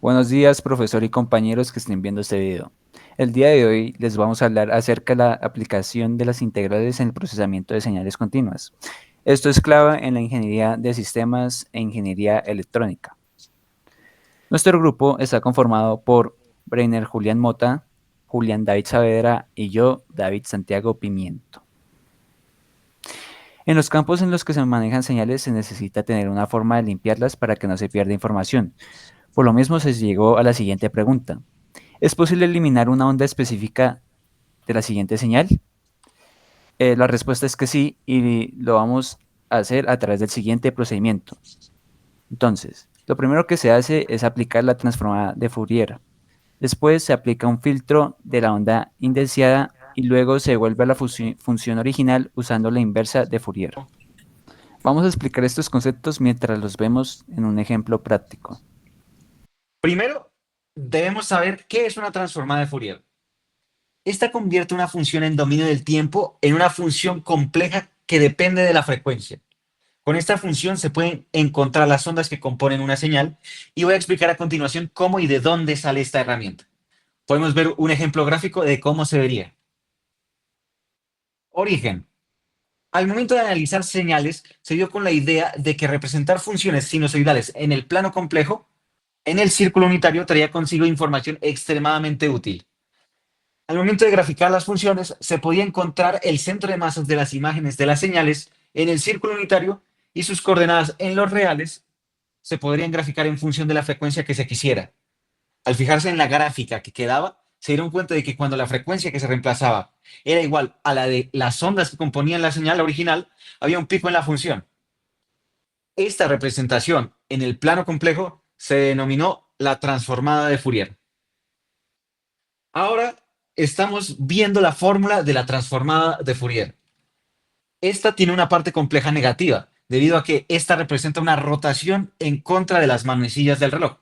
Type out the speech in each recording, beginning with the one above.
Buenos días, profesor y compañeros que estén viendo este video. El día de hoy les vamos a hablar acerca de la aplicación de las integrales en el procesamiento de señales continuas. Esto es clave en la ingeniería de sistemas e ingeniería electrónica. Nuestro grupo está conformado por Breiner Julián Mota, Julián David Saavedra y yo, David Santiago Pimiento. En los campos en los que se manejan señales se necesita tener una forma de limpiarlas para que no se pierda información. Por lo mismo se llegó a la siguiente pregunta. ¿Es posible eliminar una onda específica de la siguiente señal? La respuesta es que sí y lo vamos a hacer a través del siguiente procedimiento. Entonces, lo primero que se hace es aplicar la transformada de Fourier. Después se aplica un filtro de la onda indeseada y luego se devuelve a la función original usando la inversa de Fourier. Vamos a explicar estos conceptos mientras los vemos en un ejemplo práctico. Primero, debemos saber qué es una transformada de Fourier. Esta convierte una función en dominio del tiempo en una función compleja que depende de la frecuencia. Con esta función se pueden encontrar las ondas que componen una señal y voy a explicar a continuación cómo y de dónde sale esta herramienta. Podemos ver un ejemplo gráfico de cómo se vería. Origen. Al momento de analizar señales, se dio con la idea de que representar funciones sinusoidales en el plano complejo, en el círculo unitario, traía consigo información extremadamente útil. Al momento de graficar las funciones, se podía encontrar el centro de masas de las imágenes de las señales en el círculo unitario y sus coordenadas en los reales se podrían graficar en función de la frecuencia que se quisiera. Al fijarse en la gráfica que quedaba, se dieron cuenta de que cuando la frecuencia que se reemplazaba era igual a la de las ondas que componían la señal original, había un pico en la función. Esta representación en el plano complejo se denominó la transformada de Fourier. Ahora estamos viendo la fórmula de la transformada de Fourier. Esta tiene una parte compleja negativa, debido a que esta representa una rotación en contra de las manecillas del reloj.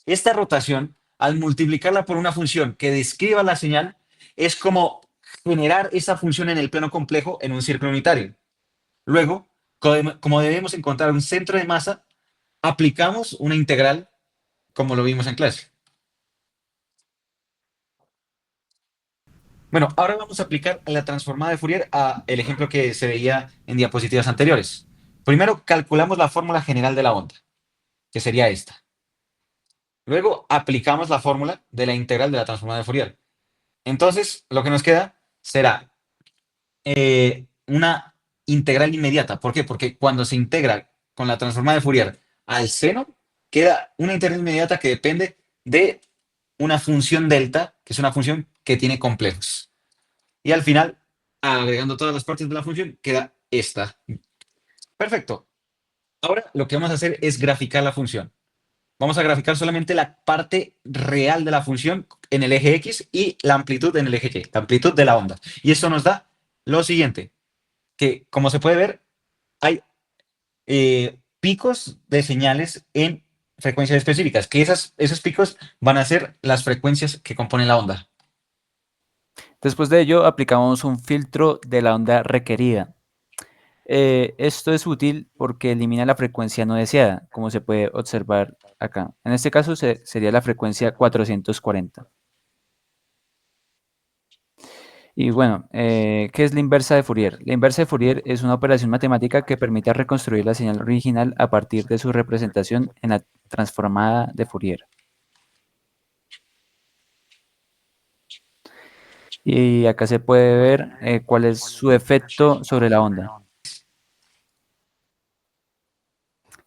Esta rotación, al multiplicarla por una función que describa la señal, es como generar esa función en el plano complejo en un círculo unitario. Luego, como debemos encontrar un centro de masa, aplicamos una integral como lo vimos en clase. Bueno, ahora vamos a aplicar la transformada de Fourier a el ejemplo que se veía en diapositivas anteriores. Primero, calculamos la fórmula general de la onda, que sería esta. Luego, aplicamos la fórmula de la integral de la transformada de Fourier. Entonces, lo que nos queda será una integral inmediata. ¿Por qué? Porque cuando se integra con la transformada de Fourier al seno, queda una integral inmediata que depende de una función delta, que es una función que tiene complejos. Y al final, agregando todas las partes de la función, queda esta. Perfecto. Ahora lo que vamos a hacer es graficar la función. Vamos a graficar solamente la parte real de la función en el eje X y la amplitud en el eje Y, la amplitud de la onda. Y eso nos da lo siguiente, que como se puede ver, hay picos de señales en frecuencias específicas, que esos picos van a ser las frecuencias que componen la onda. Después de ello, aplicamos un filtro de la onda requerida. Esto es útil porque elimina la frecuencia no deseada, como se puede observar acá. En este caso sería la frecuencia 440. Y bueno, ¿qué es la inversa de Fourier? La inversa de Fourier es una operación matemática que permite reconstruir la señal original a partir de su representación en la transformada de Fourier. Y acá se puede ver cuál es su efecto sobre la onda.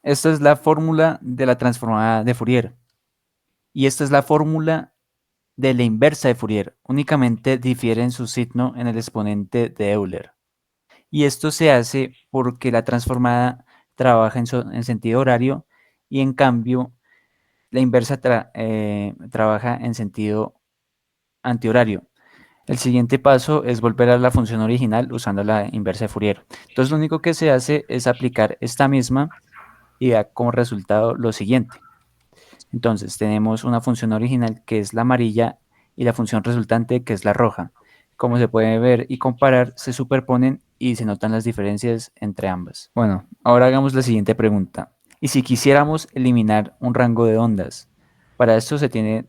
Esta es la fórmula de la transformada de Fourier. Y esta es la fórmula de la inversa de Fourier. Únicamente difiere en su signo en el exponente de Euler. Y esto se hace porque la transformada trabaja en sentido horario y en cambio la inversa trabaja en sentido antihorario. El siguiente paso es volver a la función original usando la inversa de Fourier. Entonces lo único que se hace es aplicar esta misma y da como resultado lo siguiente. Entonces tenemos una función original que es la amarilla y la función resultante que es la roja. Como se puede ver y comparar, se superponen y se notan las diferencias entre ambas. Bueno, ahora hagamos la siguiente pregunta. Y si quisiéramos eliminar un rango de ondas, para esto se tiene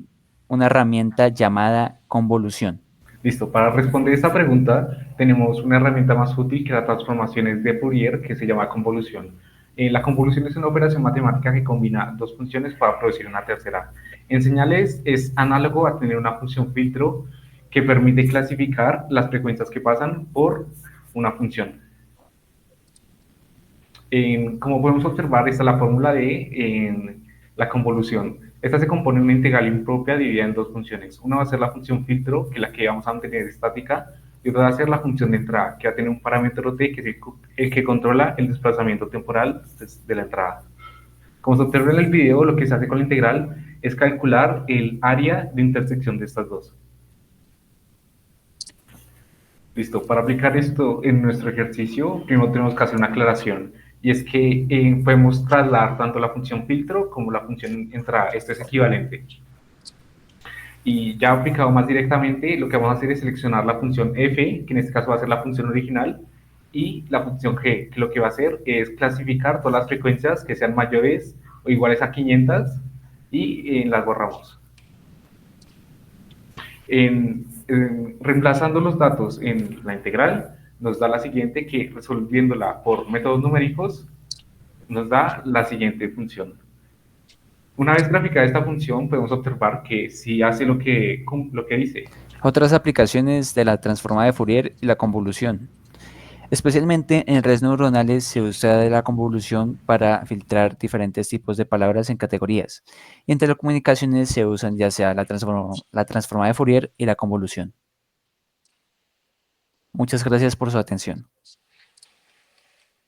una herramienta llamada convolución. Listo, para responder esta pregunta tenemos una herramienta más útil que las transformaciones de Fourier que se llama convolución. La convolución es una operación matemática que combina dos funciones para producir una tercera. En señales es análogo a tener una función filtro que permite clasificar las frecuencias que pasan por una función. Como podemos observar, está la fórmula de la convolución. Esta se compone de una integral impropia dividida en dos funciones. Una va a ser la función filtro, que es la que vamos a mantener estática, y otra va a ser la función de entrada, que va a tener un parámetro t, que es el que controla el desplazamiento temporal de la entrada. Como se observa en el video, lo que se hace con la integral es calcular el área de intersección de estas dos. Listo, para aplicar esto en nuestro ejercicio, primero tenemos que hacer una aclaración, y es que podemos trasladar tanto la función filtro como la función entrada. Esto es equivalente. Y ya aplicado más directamente, lo que vamos a hacer es seleccionar la función f, que en este caso va a ser la función original, y la función g, que lo que va a hacer es clasificar todas las frecuencias que sean mayores o iguales a 500 y las borramos. Reemplazando los datos en la integral, nos da la siguiente, que resolviéndola por métodos numéricos, nos da la siguiente función. Una vez graficada esta función, podemos observar que sí hace lo que dice. Otras aplicaciones de la transformada de Fourier y la convolución. Especialmente en redes neuronales se usa de la convolución para filtrar diferentes tipos de palabras en categorías. Y en telecomunicaciones se usan ya sea la transformada de Fourier y la convolución. Muchas gracias por su atención.